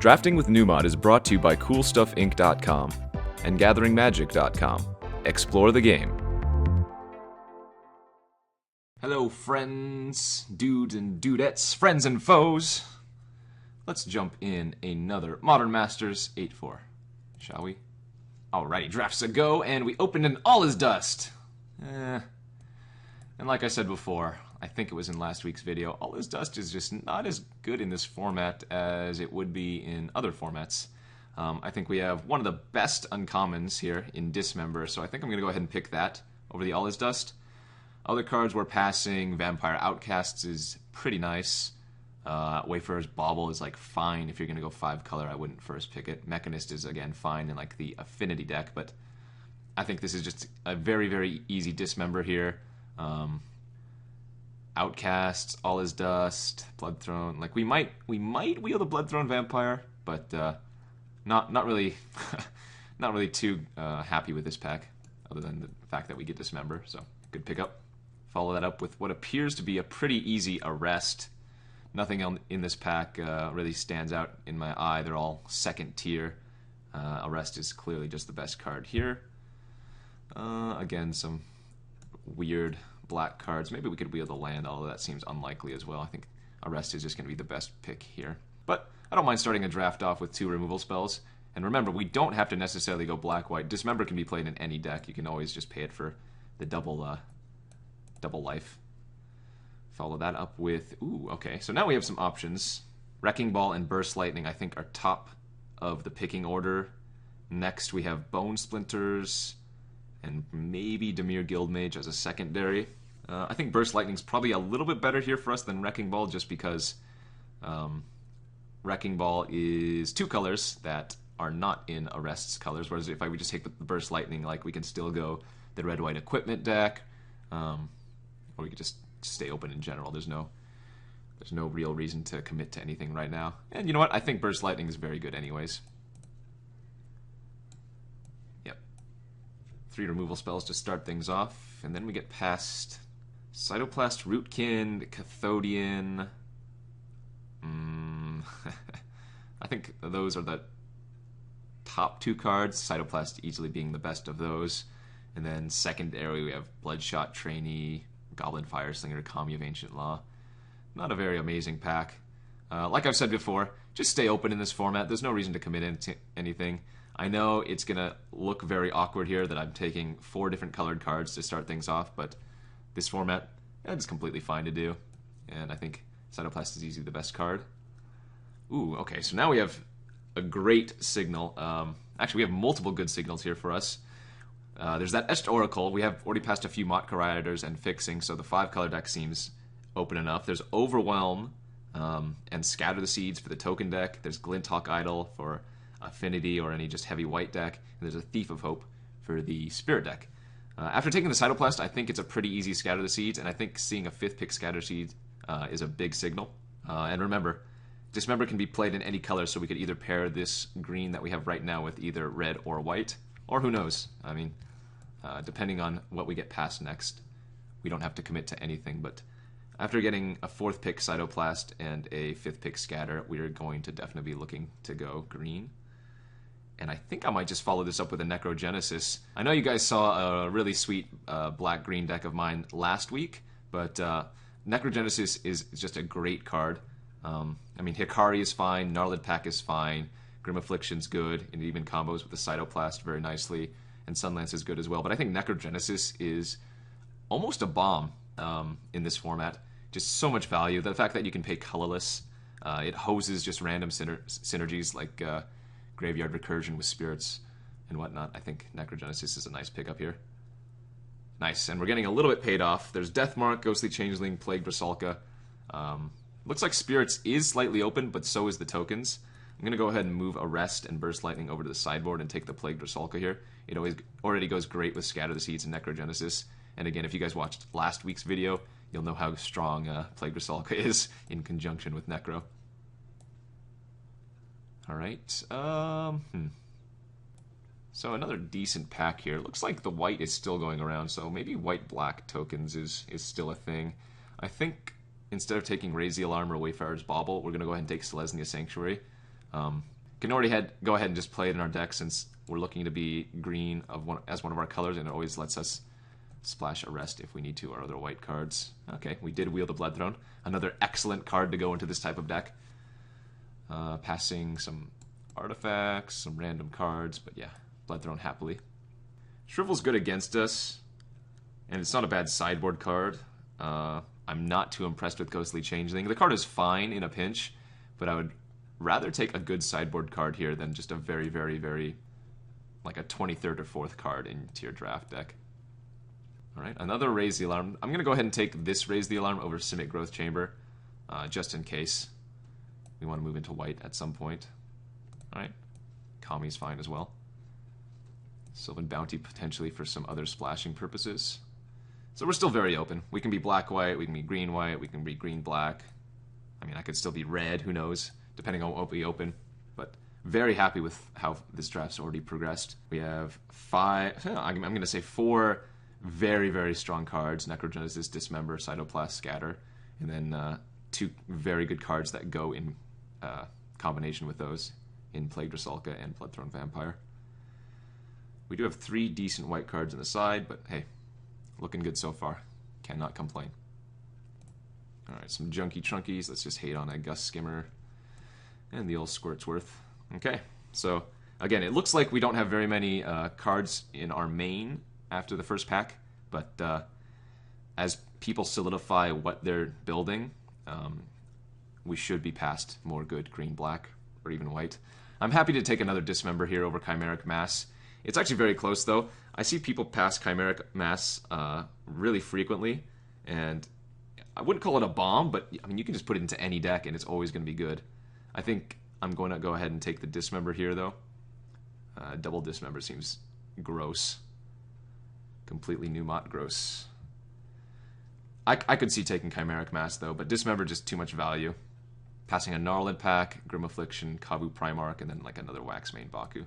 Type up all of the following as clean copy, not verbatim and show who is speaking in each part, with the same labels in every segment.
Speaker 1: Drafting with Numot is brought to you by CoolStuffInc.com and GatheringMagic.com. Explore the game.
Speaker 2: Hello, friends, dudes and dudettes, friends and foes. Let's jump in another Modern Masters 8-4, shall we? Alrighty, drafts a go, and we opened an All Is Dust. And like I said before, I think it was in last week's video, All Is Dust is just not as good in this format as it would be in other formats. I think we have one of the best uncommons here in Dismember, so I think I'm going to go ahead and pick that over the All Is Dust. Other cards we're passing, Vampire Outcasts is pretty nice. Wayfarer's Bauble is like fine if you're going to go 5-color. I wouldn't first pick it. Mechanist is again fine in like the Affinity deck, but I think this is just a very, very easy Dismember here. Outcasts, All Is Dust, Bloodthrone. Like we might wield a Bloodthrone Vampire, but not really not really too happy with this pack, other than the fact that we get Dismember. So good pickup. Follow that up with what appears to be a pretty easy Arrest. Nothing in this pack really stands out in my eye. They're all second tier. Arrest is clearly just the best card here. Again, some weird black cards. Maybe we could wield a land, although that seems unlikely as well. I think Arrest is just going to be the best pick here. But I don't mind starting a draft off with 2 removal spells. And remember, we don't have to necessarily go black-white. Dismember can be played in any deck. You can always just pay it for the double life. Follow that up with... Ooh, okay. So now we have some options. Wrecking Ball and Burst Lightning, I think, are top of the picking order. Next, we have Bone Splinters and maybe Dimir Guildmage as a secondary. I think Burst Lightning's probably a little bit better here for us than Wrecking Ball, just because Wrecking Ball is 2 colors that are not in Arrest's colors, whereas if I would just take the Burst Lightning, like, we can still go the red-white equipment deck, or we could just stay open in general. There's no real reason to commit to anything right now. And you know what? I think Burst Lightning is very good anyways. Yep. 3 removal spells to start things off, and then we get past Cytoplast Root-Kin, Cathodian. I think those are the top 2 cards, Cytoplast easily being the best of those. And then secondary, we have Bloodshot Trainee, Goblin Fireslinger, Kami of Ancient Law. Not a very amazing pack. Like I've said before, just stay open in this format. There's no reason to commit into anything. I know it's going to look very awkward here that I'm taking 4 different colored cards to start things off, but this format, it's completely fine to do. And I think Cytoplast is easily the best card. Ooh, okay, so now we have a great signal. Actually, we have multiple good signals here for us. There's that Etched Oracle. We have already passed a few Motka Rioters and Fixing, so the 5-color deck seems open enough. There's Overwhelm and Scatter the Seeds for the token deck. There's Glinthawk Idol for Affinity or any just heavy white deck. And there's a Thief of Hope for the Spirit deck. After taking the Cytoplast, I think it's a pretty easy Scatter the Seeds, and I think seeing a 5th pick Scatter Seeds is a big signal. And remember, Dismember can be played in any color, so we could either pair this green that we have right now with either red or white, or who knows. I mean, depending on what we get past next, we don't have to commit to anything, but after getting a 4th pick Cytoplast and a 5th pick Scatter, we are going to definitely be looking to go green. And I think I might just follow this up with a Necrogenesis. I know you guys saw a really sweet black-green deck of mine last week, but Necrogenesis is just a great card. I mean, Hikari is fine, Gnarlid Pack is fine, Grim Affliction's good, and it even combos with the Cytoplast very nicely, and Sunlance is good as well. But I think Necrogenesis is almost a bomb in this format. Just so much value. The fact that you can pay colorless, it hoses just random synergies like Graveyard Recursion with Spirits and whatnot. I think Necrogenesis is a nice pickup here. Nice, and we're getting a little bit paid off. There's Deathmark, Ghostly Changeling, Plagued Rusalka. Looks like Spirits is slightly open, but so is the tokens. I'm going to go ahead and move Arrest and Burst Lightning over to the sideboard and take the Plagued Rusalka here. It already goes great with Scatter the Seeds and Necrogenesis. And again, if you guys watched last week's video, you'll know how strong Plagued Rusalka is in conjunction with Necro. Alright, so another decent pack here. Looks like the white is still going around, so maybe white-black tokens is still a thing. I think instead of taking Raise the Alarm or Wayfarer's Bauble, we're going to go ahead and take Selesnya Sanctuary. Can already go ahead and just play it in our deck since we're looking to be green as one of our colors, and it always lets us splash Arrest if we need to, or other white cards. Okay, we did wheel the Bloodthrone. Another excellent card to go into this type of deck. Passing some artifacts, some random cards, but yeah, Bloodthrone happily. Shrivel's good against us, and it's not a bad sideboard card. I'm not too impressed with Ghostly Changeling. The card is fine in a pinch, but I would rather take a good sideboard card here than just a very, very, very, like a 23rd or 4th card into your draft deck. Alright, another Raise the Alarm. I'm going to go ahead and take this Raise the Alarm over Simic Growth Chamber, just in case we want to move into white at some point. Alright, Kami's fine as well. Sylvan Bounty potentially for some other splashing purposes. So we're still very open. We can be black-white, we can be green-white, we can be green-black. I mean, I could still be red, who knows, depending on what we open. But very happy with how this draft's already progressed. We have I'm going to say 4 very, very strong cards. Necrogenesis, Dismember, Cytoplast, Scatter. And then 2 very good cards that go in combination with those in Plagued Rusalka and Bloodthrone Vampire. We do have 3 decent white cards on the side, but hey, looking good so far. Cannot complain. Alright, some junky trunkies. Let's just hate on a Gust Skimmer. And the old Squirtsworth. Okay, so again, it looks like we don't have very many cards in our main after the first pack, but as people solidify what they're building, we should be past more good green-black or even white. I'm happy to take another Dismember here over Chimeric Mass. It's actually very close, though. I see people pass Chimeric Mass really frequently, and I wouldn't call it a bomb, but I mean, you can just put it into any deck, and it's always going to be good. I think I'm going to go ahead and take the Dismember here, though. Double Dismember seems gross. Completely Numot gross. I could see taking Chimeric Mass, though, but Dismember just too much value. Passing a Gnarlid Pack, Grim Affliction, Kavu Primarch, and then like another Waxmane Baku.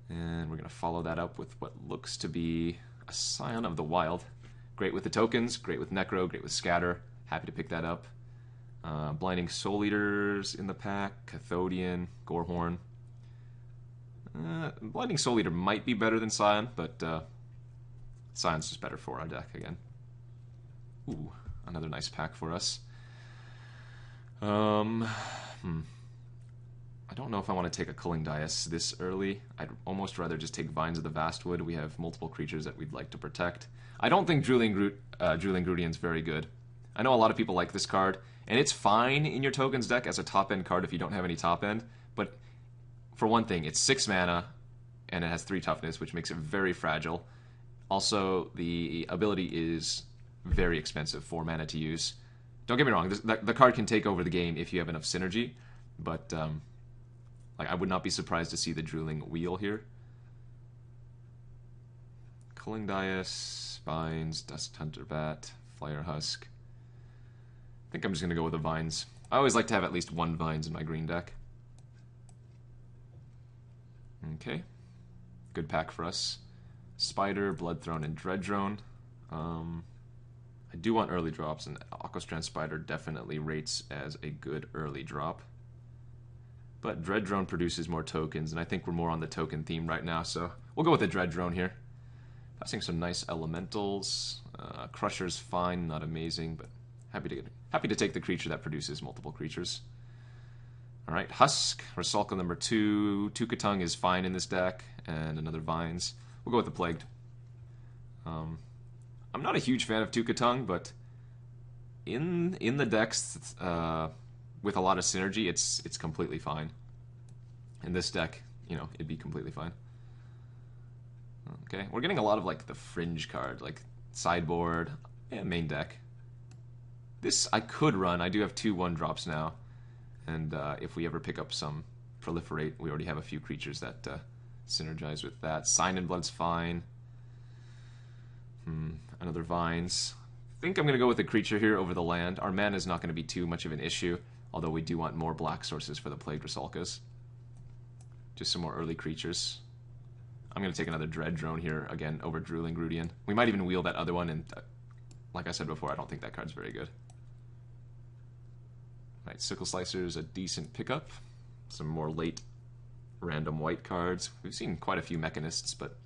Speaker 2: And we're going to follow that up with what looks to be a Scion of the Wild. Great with the tokens, great with Necro, great with Scatter. Happy to pick that up. Blinding Soul Eaters in the pack, Cathodian, Gorehorn. Blinding Soul Eater might be better than Scion, but Scion's just better for our deck again. Ooh, another nice pack for us. I don't know if I want to take a Culling Dais this early. I'd almost rather just take Vines of the Vastwood. We have multiple creatures that we'd like to protect. I don't think Drooling Groodion's very good. I know a lot of people like this card, and it's fine in your tokens deck as a top-end card if you don't have any top-end, but for one thing, it's 6 mana, and it has 3 toughness, which makes it very fragile. Also, the ability is very expensive, 4 mana to use. Don't get me wrong, the card can take over the game if you have enough synergy, but like I would not be surprised to see the Drooling Wheel here. Culling Dais, Vines, Dust Hunter Bat, Flayer Husk. I think I'm just going to go with the Vines. I always like to have at least 1 Vines in my green deck. Okay. Good pack for us. Spider, Bloodthrone, and Dreadrone. I do want early drops, and Aquastrand Spider definitely rates as a good early drop. But Dreadrone produces more tokens, and I think we're more on the token theme right now, so we'll go with the Dreadrone here. Passing some nice elementals. Crusher's fine, not amazing, but happy to take the creature that produces multiple creatures. Alright, Husk, Rusalka number 2. Tukatung is fine in this deck, and another Vines. We'll go with the Plagued. I'm not a huge fan of Tukatung, but in the decks with a lot of synergy, it's completely fine. In this deck, you know, it'd be completely fine. Okay, we're getting a lot of like the fringe card, like sideboard, and main deck. This I could run. I do have 2 1-drops now, and if we ever pick up some Proliferate, we already have a few creatures that synergize with that. Sign in Blood's fine. Another Vines. I think I'm going to go with the creature here over the land. Our mana is not going to be too much of an issue, although we do want more black sources for the Plagued Rusalkas. Just some more early creatures. I'm going to take another Dreadrone here, again, over Drooling Groodion. We might even wheel that other one, and like I said before, I don't think that card's very good. Right, Sickleslicer is a decent pickup. Some more late random white cards. We've seen quite a few Mechanists, but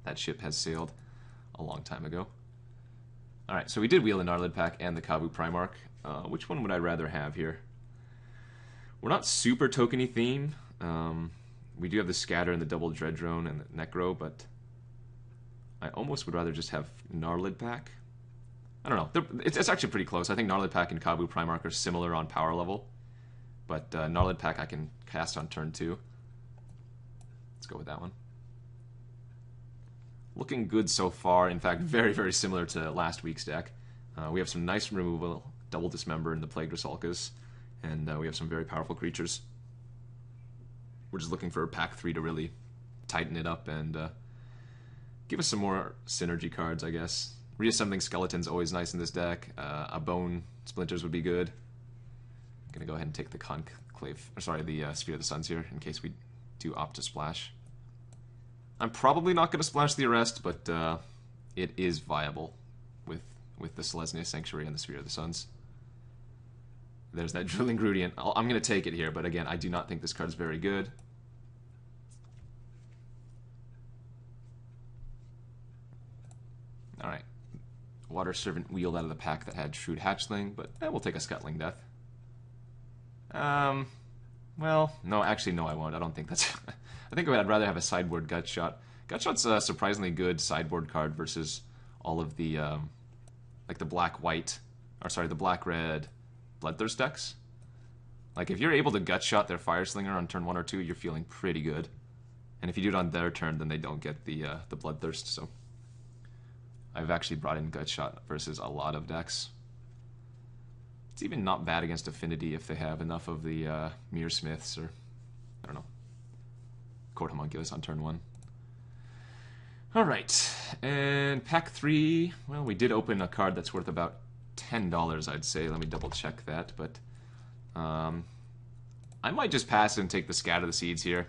Speaker 2: that ship has sailed a long time ago. Alright, so we did wheel the Gnarlid Pack and the Kavu Primarch. Which one would I rather have here? We're not super tokeny theme. We do have the Scatter and the Double Dread Drone and the Necro, but I almost would rather just have Gnarlid Pack. I don't know. It's actually pretty close. I think Gnarlid Pack and Kavu Primarch are similar on power level, but Gnarlid Pack I can cast on turn 2. Let's go with that one. Looking good so far. In fact, very, very similar to last week's deck. We have some nice removal, double Dismember in the Plagued Rusalkas, and we have some very powerful creatures. We're just looking for pack 3 to really tighten it up and give us some more synergy cards, I guess. Reassembling Skeleton's always nice in this deck. A Bone Splinters would be good. I'm gonna go ahead and take the Conclave, or sorry, the Sphere of the Suns here in case we do opt to splash. I'm probably not going to splash the Arrest, but it is viable with the Selesnya Sanctuary and the Sphere of the Suns. There's that Drooling Groodion. I'm going to take it here, but again, I do not think this card's very good. Alright. Water Servant wheeled out of the pack that had Shrewd Hatchling, but we'll take a Scuttling Death. Well, no, actually, no, I won't. I don't think that's... I think I'd rather have a sideboard Gutshot. Gutshot's a surprisingly good sideboard card versus all of the, like the black-white, or sorry, the black-red Bloodthirst decks. Like, if you're able to Gutshot their Fireslinger on turn 1 or 2, you're feeling pretty good. And if you do it on their turn, then they don't get the Bloodthirst, so... I've actually brought in Gutshot versus a lot of decks. It's even not bad against Affinity if they have enough of the Mirror Smiths or, I don't know, Court Homunculus on turn 1. Alright, and pack 3, well, we did open a card that's worth about $10, I'd say. Let me double check that, but I might just pass and take the Scatter the Seeds here.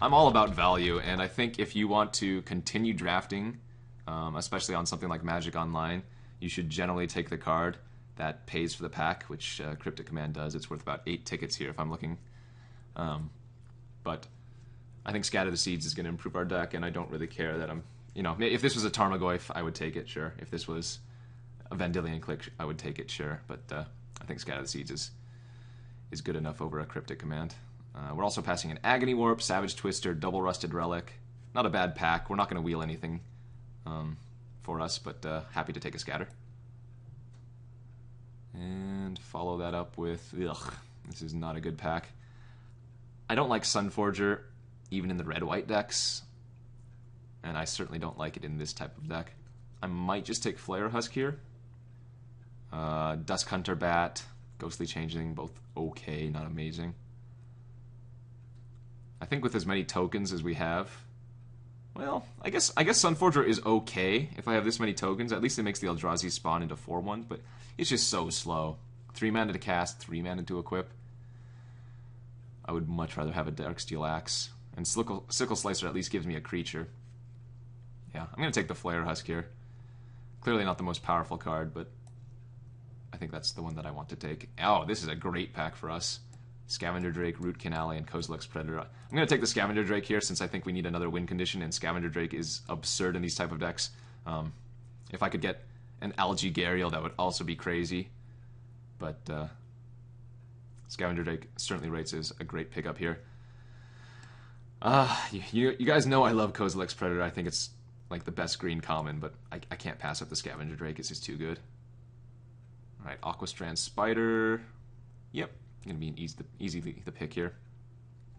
Speaker 2: I'm all about value, and I think if you want to continue drafting, especially on something like Magic Online, you should generally take the card that pays for the pack, which Cryptic Command does. It's worth about 8 tickets here if I'm looking. But I think Scatter the Seeds is going to improve our deck, and I don't really care that I'm... You know, if this was a Tarmogoyf, I would take it, sure. If this was a Vandilion Click, I would take it, sure. But I think Scatter the Seeds is good enough over a Cryptic Command. We're also passing an Agony Warp, Savage Twister, Double Rusted Relic. Not a bad pack. We're not going to wheel anything for us, but happy to take a Scatter. And follow that up with... Ugh, this is not a good pack. I don't like Sunforger, even in the red-white decks. And I certainly don't like it in this type of deck. I might just take Flayer Husk here. Dusk Hunter Bat, Ghostly Changeling, both okay, not amazing. I think with as many tokens as we have... Well, I guess Sunforger is okay if I have this many tokens. At least it makes the Eldrazi spawn into 4/1, but it's just so slow. 3 mana to cast, 3 mana to equip. I would much rather have a Darksteel Axe. And Sickleslicer at least gives me a creature. Yeah, I'm going to take the Flayer Husk here. Clearly not the most powerful card, but I think that's the one that I want to take. Oh, this is a great pack for us. Scavenger Drake, Root-Kin Ally, and Kozilek's Predator. I'm going to take the Scavenger Drake here since I think we need another win condition, and Scavenger Drake is absurd in these type of decks. If I could get an Algae Gharial, that would also be crazy. But Scavenger Drake certainly rates as a great pickup here. You guys know I love Kozilek's Predator. I think it's like the best green common, but I can't pass up the Scavenger Drake. It's just too good. Alright, Aquastrand Spider. Yep. Going to be an easy the pick here.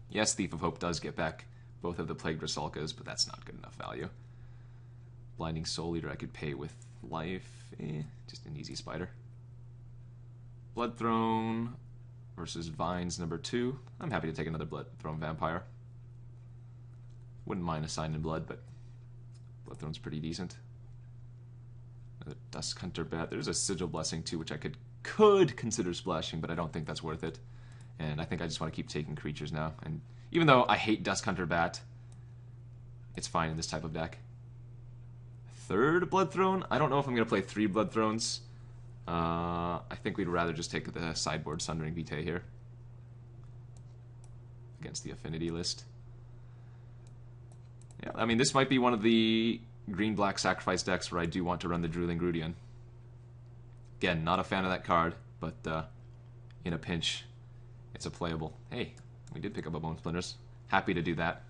Speaker 2: Yes, Thief of Hope does get back both of the Plagued Rusalkas, but that's not good enough value. Blinding Soul Eater I could pay with life. Just an easy Spider. Bloodthrone versus Vines number 2. I'm happy to take another Bloodthrone Vampire. Wouldn't mind a Sign in Blood, but Bloodthrone's pretty decent. Another Dusk Hunter Bat. There's a Sigil Blessing too, which I could consider splashing, but I don't think that's worth it. And I think I just want to keep taking creatures now. And even though I hate Dusk Hunter Bat, it's fine in this type of deck. Third Bloodthrone? I don't know if I'm going to play 3 Bloodthrones. I think we'd rather just take the sideboard Sundering Vitae here against the affinity list. Yeah, I mean, this might be one of the green-black sacrifice decks where I do want to run the Drooling Groodion. Again, not a fan of that card, but in a pinch, it's a playable. Hey, we did pick up a Bone Splinters. Happy to do that.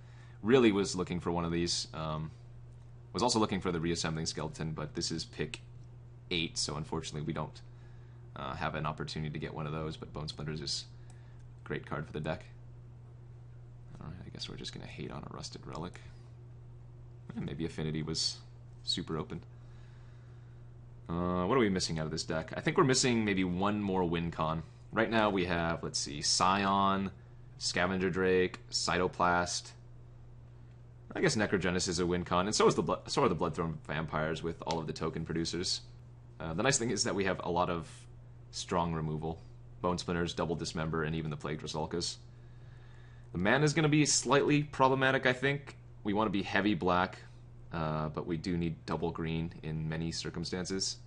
Speaker 2: Really was looking for one of these. Was also looking for the Reassembling Skeleton, but this is pick 8, so unfortunately we don't have an opportunity to get one of those, but Bone Splinters is a great card for the deck. Alright, I guess we're just going to hate on a Rusted Relic. Maybe Affinity was super open. What are we missing out of this deck? I think we're missing maybe one more win con. Right now we have, let's see, Scion, Scavenger Drake, Cytoplast. I guess Necrogenesis is a win con, and so are the Bloodthrone Vampires with all of the token producers. The nice thing is that we have a lot of strong removal. Bone Splinters, double Dismember, and even the Plagued Rusalkas. The mana is going to be slightly problematic, I think. We want to be heavy black, but we do need double green in many circumstances.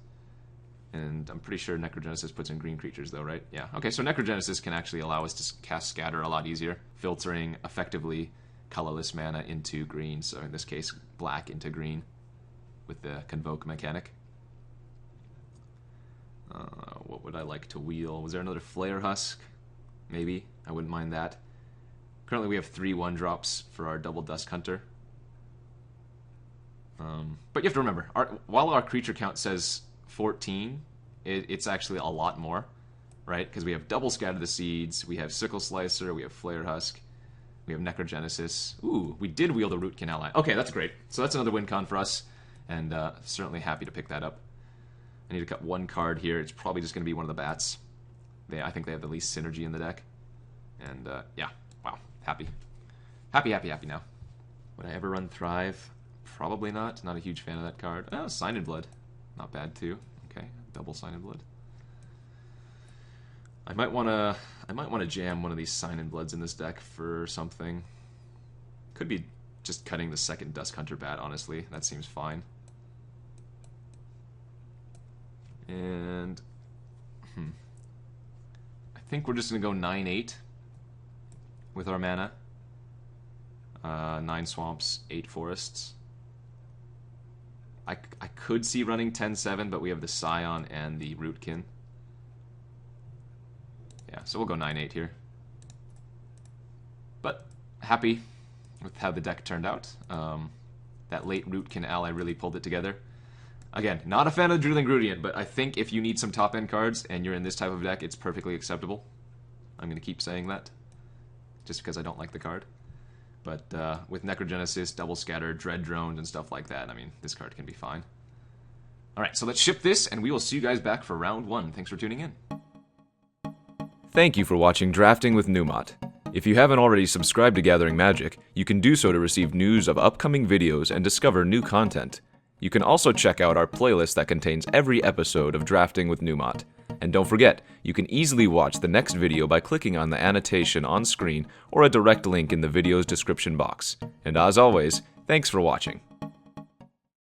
Speaker 2: And I'm pretty sure Necrogenesis puts in green creatures, though, right? Yeah. Okay, so Necrogenesis can actually allow us to cast Scatter a lot easier, filtering effectively colorless mana into green, so in this case, black into green with the Convoke mechanic. What would I like to wheel? Was there another Flayer Husk? Maybe. I wouldn't mind that. Currently we have 3 1-drops for our double Dusk Hunter. But you have to remember, while our creature count says 14, it's actually a lot more, right? Because we have double Scatter the Seeds, we have Sickleslicer, we have Flayer Husk, we have Necrogenesis. Ooh, we did wheel the Root-Kin ally. Okay, that's great. So that's another win con for us, and certainly happy to pick that up. I need to cut one card here. It's probably just going to be one of the bats. I think they have the least synergy in the deck. And yeah, wow, happy. Happy now. Would I ever run Thrive? Probably not. Not a huge fan of that card. Oh, Sign in Blood. Not bad too. Okay, double Sign in Blood. I might want to jam one of these Sign in Bloods in this deck for something. Could be just cutting the second Dusk Hunter bat, honestly. That seems fine. And I think we're just going to go 9-8 with our mana. 9 swamps, 8 forests. I could see running 10-7, but we have the Scion and the Root-Kin. Yeah, so we'll go 9-8 here. But happy with how the deck turned out. That late Root-Kin ally really pulled it together. Again, not a fan of the Drooling Groodion, but I think if you need some top-end cards and you're in this type of deck, it's perfectly acceptable. I'm going to keep saying that, just because I don't like the card. But with Necrogenesis, Double Scatter, Dread Drones, and stuff like that, I mean, this card can be fine. Alright, so let's ship this, and we will see you guys back for round 1. Thanks for tuning in.
Speaker 1: Thank you for watching Drafting with Numot. If you haven't already subscribed to Gathering Magic, you can do so to receive news of upcoming videos and discover new content. You can also check out our playlist that contains every episode of Drafting with Numot. And don't forget, you can easily watch the next video by clicking on the annotation on screen or a direct link in the video's description box. And as always, thanks for watching.